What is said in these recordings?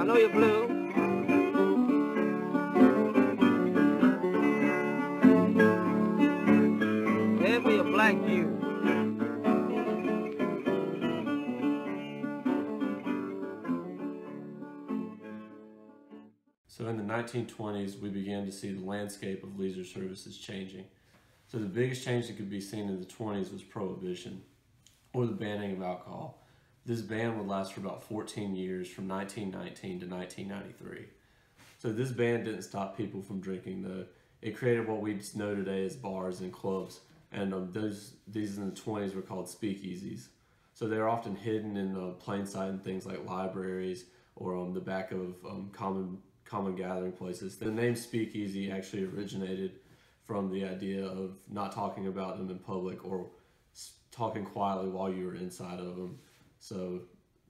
know you're blue. Head for your black view. So in the 1920s, we began to see the landscape of leisure services changing. So the biggest change that could be seen in the 20s was prohibition, or the banning of alcohol. This ban would last for about 14 years, from 1919 to 1993. So this ban didn't stop people from drinking, though. It created what we know today as bars and clubs, and these in the 20s were called speakeasies. So they're often hidden in plain sight in things like libraries or on the back of common gathering places. The name speakeasy actually originated from the idea of not talking about them in public or talking quietly while you were inside of them. So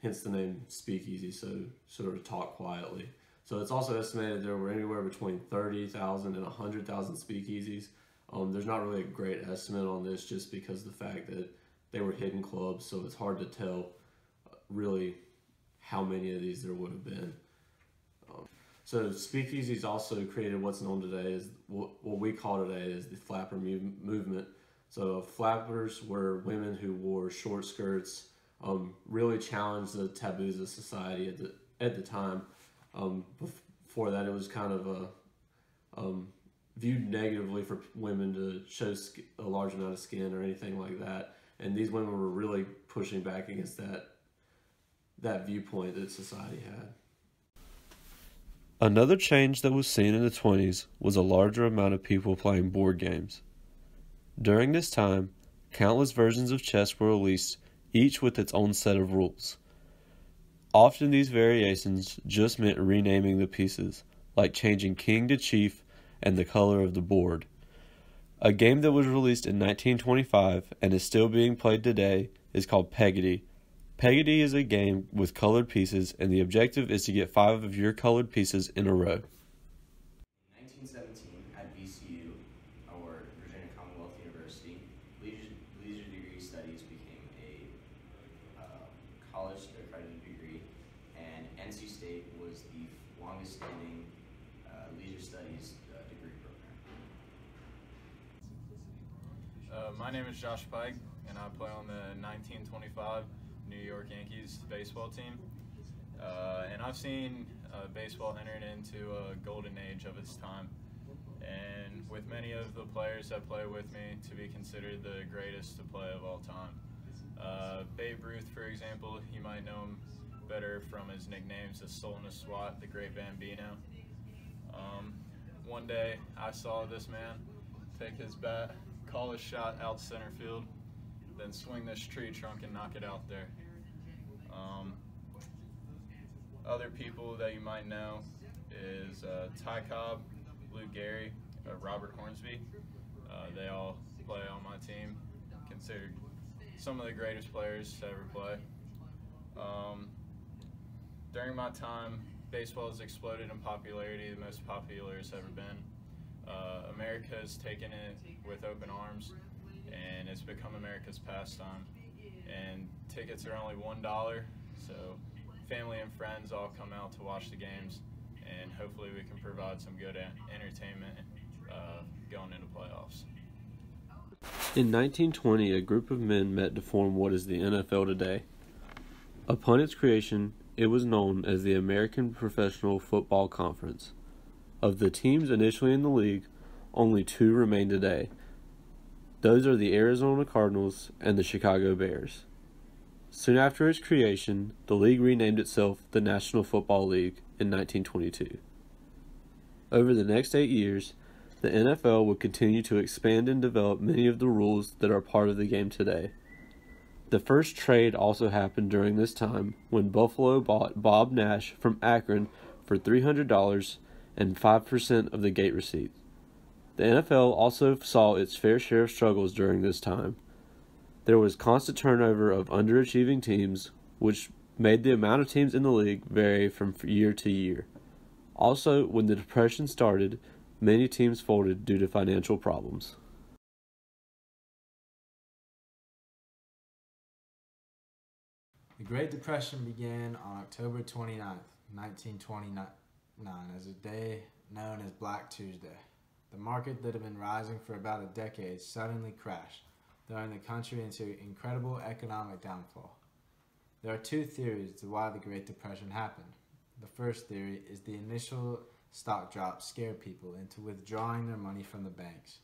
hence the name speakeasy, so sort of talk quietly. So it's also estimated there were anywhere between 30,000 and 100,000 speakeasies. There's not really a great estimate on this just because of the fact that they were hidden clubs, so it's hard to tell really how many of these there would have been. So speakeasies also created what's known today as what we call today as the flapper movement. So flappers were women who wore short skirts, really challenged the taboos of society at the time. Before that, it was kind of viewed negatively for women to show a large amount of skin or anything like that. And these women were really pushing back against that viewpoint that society had. Another change that was seen in the 20s was a larger amount of people playing board games. During this time, countless versions of chess were released, each with its own set of rules. Often these variations just meant renaming the pieces, like changing king to chief and the color of the board. A game that was released in 1925 and is still being played today is called Peggotty. Peggotty is a game with colored pieces, and the objective is to get 5 of your colored pieces in a row. In 1917, at VCU, or Virginia Commonwealth University, leisure degree studies became a college accredited degree, and NC State was the longest standing leisure studies degree program. My name is Josh Pike, and I play on the 1925 New York Yankees baseball team. And I've seen baseball entering into a golden age of its time. And with many of the players that play with me to be considered the greatest to play of all time. Babe Ruth, for example, you might know him better from his nicknames, the Stolen a Swat, the Great Bambino. One day I saw this man take his bat, call a shot out center field, then swing this tree trunk and knock it out there. Other people that you might know is Ty Cobb, Lou Gehrig, Robert Hornsby. They all play on my team, considered some of the greatest players to ever play. During my time, baseball has exploded in popularity, the most popular it's ever been. America has taken it with open arms, and it's become America's pastime. And tickets are only $1, so family and friends all come out to watch the games, and hopefully we can provide some good entertainment going into playoffs. In 1920, a group of men met to form what is the NFL today. Upon its creation, it was known as the American Professional Football Conference. Of the teams initially in the league, only 2 remain today. Those are the Arizona Cardinals and the Chicago Bears. Soon after its creation, the league renamed itself the National Football League in 1922. Over the next 8 years, the NFL would continue to expand and develop many of the rules that are part of the game today. The first trade also happened during this time when Buffalo bought Bob Nash from Akron for $300 and 5% of the gate receipts. The NFL also saw its fair share of struggles during this time. There was constant turnover of underachieving teams, which made the amount of teams in the league vary from year to year. Also, when the Depression started, many teams folded due to financial problems. The Great Depression began on October 29th, 1929, as a day known as Black Tuesday. The market that had been rising for about a decade suddenly crashed, throwing the country into incredible economic downfall. There are two theories to why the Great Depression happened. The first theory is the initial stock drop scared people into withdrawing their money from the banks.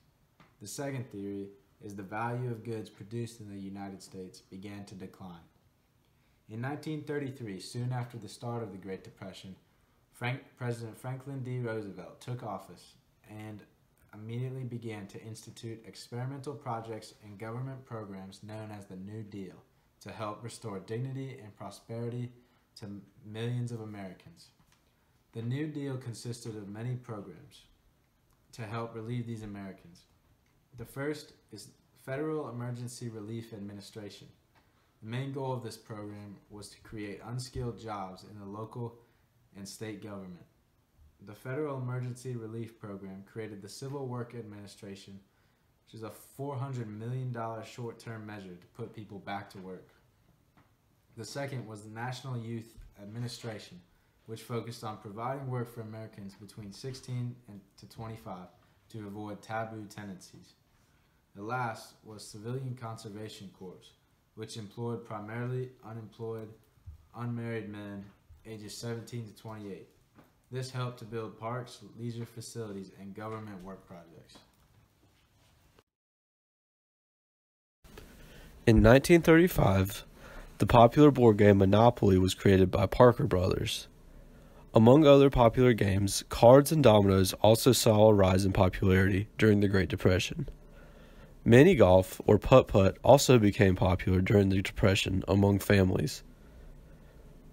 The second theory is the value of goods produced in the United States began to decline. In 1933, soon after the start of the Great Depression, President Franklin D. Roosevelt took office and immediately began to institute experimental projects and government programs known as the New Deal to help restore dignity and prosperity to millions of Americans. The New Deal consisted of many programs to help relieve these Americans. The first is Federal Emergency Relief Administration. The main goal of this program was to create unskilled jobs in the local and state government. The Federal Emergency Relief Program created the Civil Work Administration, which is a $400 million short-term measure to put people back to work. The second was the National Youth Administration, which focused on providing work for Americans between 16 to 25 to avoid taboo tendencies. The last was Civilian Conservation Corps, which employed primarily unemployed, unmarried men ages 17 to 28. This helped to build parks, leisure facilities, and government work projects. In 1935, the popular board game Monopoly was created by Parker Brothers. Among other popular games, cards and dominoes also saw a rise in popularity during the Great Depression. Mini golf, or putt-putt, also became popular during the Depression among families.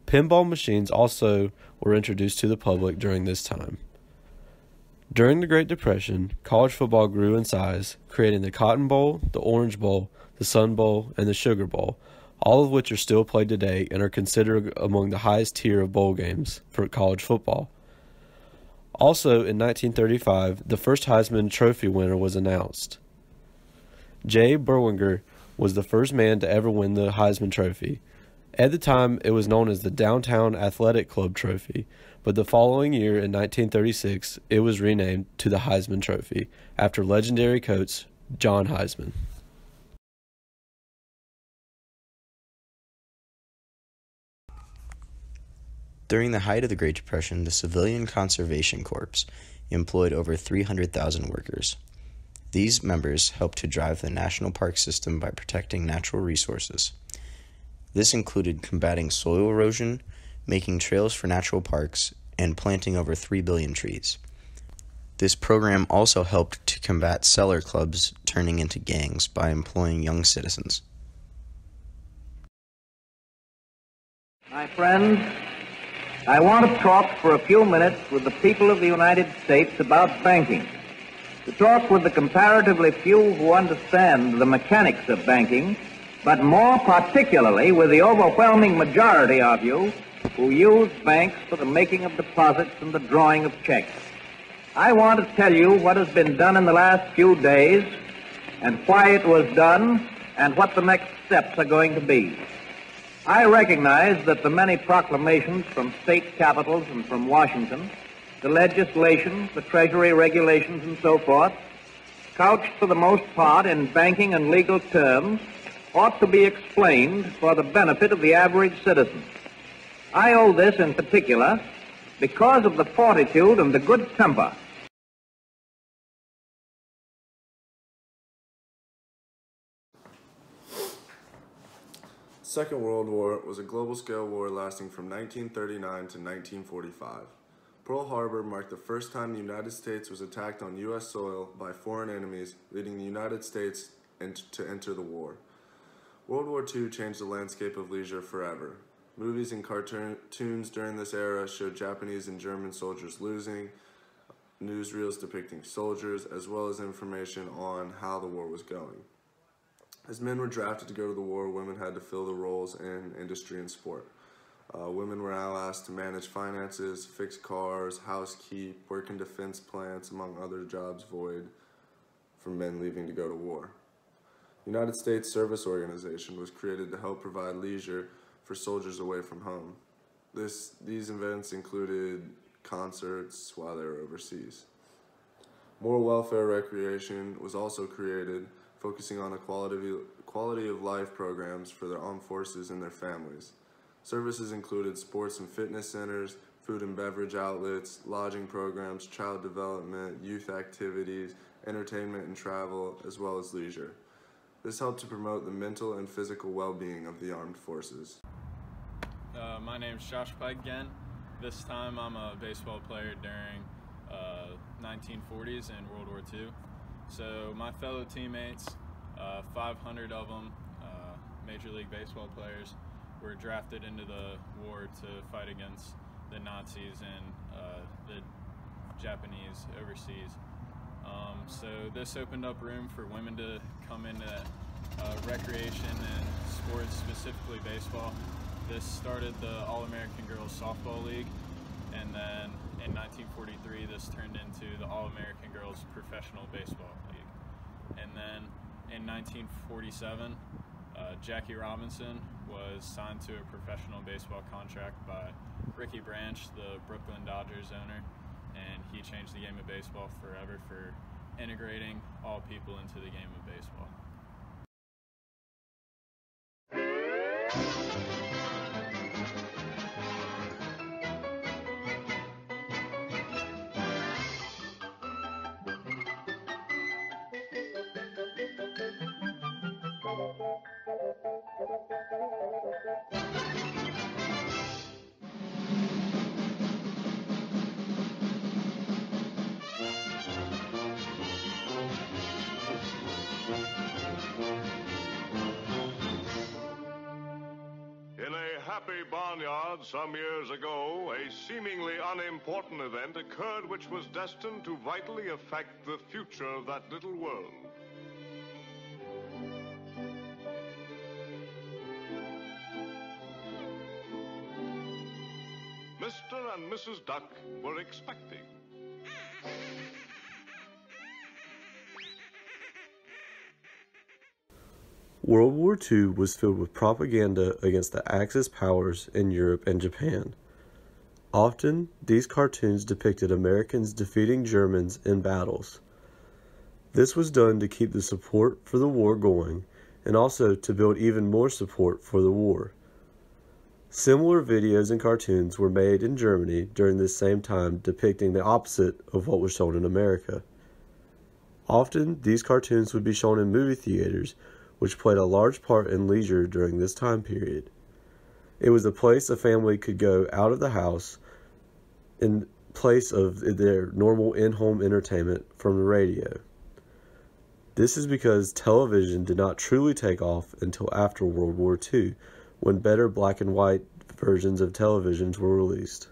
Pinball machines also were introduced to the public during this time. During the Great Depression, college football grew in size, creating the Cotton Bowl, the Orange Bowl, the Sun Bowl, and the Sugar Bowl, all of which are still played today and are considered among the highest tier of bowl games for college football. Also, in 1935, the first Heisman Trophy winner was announced. Jay Berwinger was the first man to ever win the Heisman Trophy. At the time, it was known as the Downtown Athletic Club Trophy, but the following year, in 1936, it was renamed to the Heisman Trophy, after legendary coach John Heisman. During the height of the Great Depression, the Civilian Conservation Corps employed over 300,000 workers. These members helped to drive the national park system by protecting natural resources. This included combating soil erosion, making trails for natural parks, and planting over 3 billion trees. This program also helped to combat cellar clubs turning into gangs by employing young citizens. My friends, I want to talk for a few minutes with the people of the United States about banking. To talk with the comparatively few who understand the mechanics of banking, but more particularly with the overwhelming majority of you who use banks for the making of deposits and the drawing of checks. I want to tell you what has been done in the last few days and why it was done and what the next steps are going to be. I recognize that the many proclamations from state capitals and from Washington, the legislation, the Treasury regulations and so forth, couched for the most part in banking and legal terms, ought to be explained for the benefit of the average citizen. I owe this in particular because of the fortitude and the good temper The Second World War was a global-scale war lasting from 1939 to 1945. Pearl Harbor marked the first time the United States was attacked on U.S. soil by foreign enemies, leading the United States to enter the war. World War II changed the landscape of leisure forever. Movies and cartoons during this era showed Japanese and German soldiers losing, newsreels depicting soldiers, as well as information on how the war was going. As men were drafted to go to the war, women had to fill the roles in industry and sport. Women were now asked to manage finances, fix cars, housekeep, work in defense plants, among other jobs void for men leaving to go to war. The United States Service Organization was created to help provide leisure for soldiers away from home. These events included concerts while they were overseas. More welfare recreation was also created, focusing on a quality of life programs for the armed forces and their families. Services included sports and fitness centers, food and beverage outlets, lodging programs, child development, youth activities, entertainment and travel, as well as leisure. This helped to promote the mental and physical well-being of the armed forces. My name's Josh Pike again. This time I'm a baseball player during 1940s and World War II. So my fellow teammates, 500 of them, Major League Baseball players, were drafted into the war to fight against the Nazis and the Japanese overseas. So this opened up room for women to come into recreation and sports, specifically baseball. This started the All-American Girls Softball League, and then in 1943 this turned into the All-American Girls Professional Baseball League. And then in 1947, Jackie Robinson was signed to a professional baseball contract by Ricky Branch, the Brooklyn Dodgers owner, and he changed the game of baseball forever for integrating all people into the game of baseball. In a happy barnyard some years ago, a seemingly unimportant event occurred which was destined to vitally affect the future of that little world. Mr. and Mrs. Duck were expecting. World War II was filled with propaganda against the Axis powers in Europe and Japan. Often, these cartoons depicted Americans defeating Germans in battles. This was done to keep the support for the war going and also to build even more support for the war. Similar videos and cartoons were made in Germany during this same time depicting the opposite of what was shown in America. Often, these cartoons would be shown in movie theaters, which played a large part in leisure during this time period. It was a place a family could go out of the house in place of their normal in-home entertainment from the radio. This is because television did not truly take off until after World War II, when better black and white versions of televisions were released.